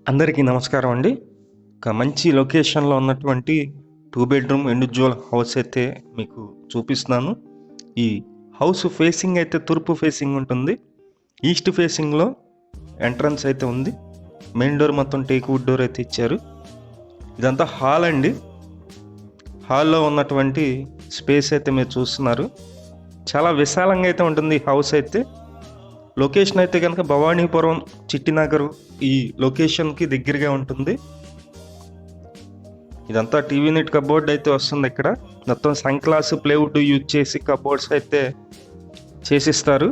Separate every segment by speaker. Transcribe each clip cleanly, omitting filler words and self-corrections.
Speaker 1: అందరికీ నమస్కారం అండి. ఒక మంచి లొకేషన్లో ఉన్నటువంటి 2 బెడ్రూమ్ ఇండివిజువల్ హౌస్ అయితే మీకు చూపిస్తున్నాను. ఈ హౌస్ ఫేసింగ్ అయితే తూర్పు ఫేసింగ్ ఉంటుంది. ఈస్ట్ ఫేసింగ్లో ఎంట్రన్స్ అయితే ఉంది. మెయిన్ డోర్ మొత్తం టేక్ వుడ్ డోర్ అయితే ఇచ్చారు. ఇదంతా హాల్ అండి. హాల్లో ఉన్నటువంటి స్పేస్ అయితే మీరు చూస్తున్నారు. చాలా విశాలంగా అయితే ఉంటుంది హౌస్ అయితే. లొకేషన్ అయితే కనుక భవానీపురం చిట్టినగర్ ఈ లొకేషన్కి దగ్గరగా ఉంటుంది. ఇదంతా టీవీ నెట్ కబోర్డ్ అయితే వస్తుంది. ఇక్కడ మొత్తం సన్ గ్లాస్ ప్లేవుడ్ యూజ్ చేసి కబోర్డ్స్ అయితే చేసిస్తారు.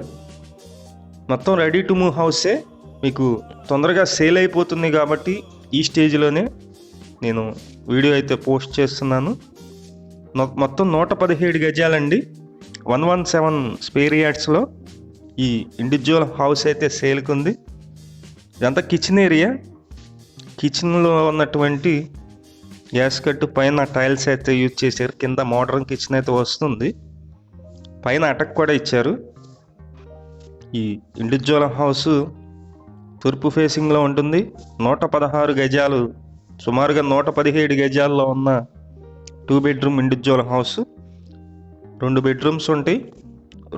Speaker 1: మొత్తం రెడీ టు మూవ్ హౌసే. మీకు తొందరగా సేల్ అయిపోతుంది కాబట్టి ఈ స్టేజ్లోనే నేను వీడియో అయితే పోస్ట్ చేస్తున్నాను. మొత్తం 117 గజాలండి. 117 స్క్వేర్ యార్డ్స్లో ఈ ఇండివిజువల్ హౌస్ అయితే సేల్కి ఉంది. ఇదంతా కిచెన్ ఏరియా. కిచెన్లో ఉన్నటువంటి గ్యాస్ కట్టు పైన టైల్స్ అయితే యూజ్ చేశారు. కింద మోడర్న్ కిచెన్ అయితే వస్తుంది. పైన అటక్ కూడా ఇచ్చారు. ఈ ఇండివిజువల్ హౌస్ తూర్పు ఫేసింగ్లో ఉంటుంది. 116 గజాలు, సుమారుగా 117 గజాల్లో ఉన్న 2 బెడ్రూమ్ ఇండివిజువల్ హౌస్. 2 బెడ్రూమ్స్ ఉంటాయి.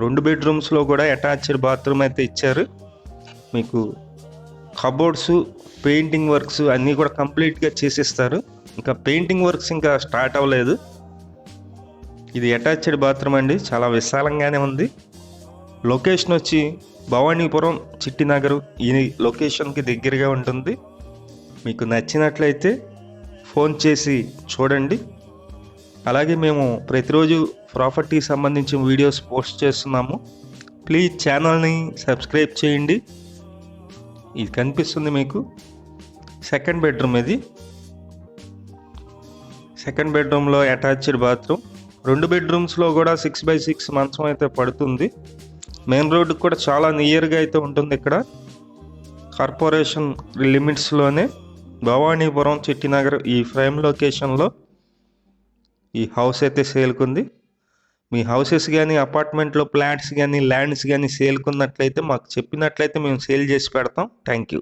Speaker 1: 2 బెడ్రూమ్స్లో కూడా అటాచ్డ్ బాత్రూమ్ అయితే ఇచ్చారు. మీకు కబోర్డ్స్, పెయింటింగ్ వర్క్స్ అన్నీ కూడా కంప్లీట్గా చేసిస్తారు. ఇంకా పెయింటింగ్ వర్క్స్ ఇంకా స్టార్ట్ అవ్వలేదు. ఇది అటాచ్డ్ బాత్రూమ్ అండి. చాలా విశాలంగానే ఉంది. లొకేషన్ వచ్చి భవానీపురం చిట్టినగర్ ఈ లొకేషన్కి దగ్గరగా ఉంటుంది. మీకు నచ్చినట్లయితే ఫోన్ చేసి చూడండి. అలాగే మేము ప్రతిరోజు ప్రాపర్టీకి సంబంధించిన వీడియోస్ పోస్ట్ చేస్తున్నాము. ప్లీజ్ ఛానల్ని సబ్స్క్రైబ్ చేయండి. ఇది కనిపిస్తుంది మీకు సెకండ్ బెడ్రూమ్. ఇది సెకండ్ బెడ్రూమ్లో అటాచ్డ్ బాత్రూమ్. 2 బెడ్రూమ్స్లో కూడా 6x6 మంచం అయితే పడుతుంది. మెయిన్ రోడ్డుకి కూడా చాలా నియర్గా అయితే ఉంటుంది. ఇక్కడ కార్పొరేషన్ లిమిట్స్లోనే భవానీపురం చిట్టినగర్ ఈ ప్రైమ్ లొకేషన్లో ఈ హౌస్ అయితే సేల్కుంది. మీ హౌసెస్ కానీ, అపార్ట్మెంట్లో ఫ్లాట్స్ కానీ, ల్యాండ్స్ కానీ సేల్కున్నట్లయితే మాకు చెప్పినట్లయితే మేము సేల్ చేసి పెడతాం. Thank you.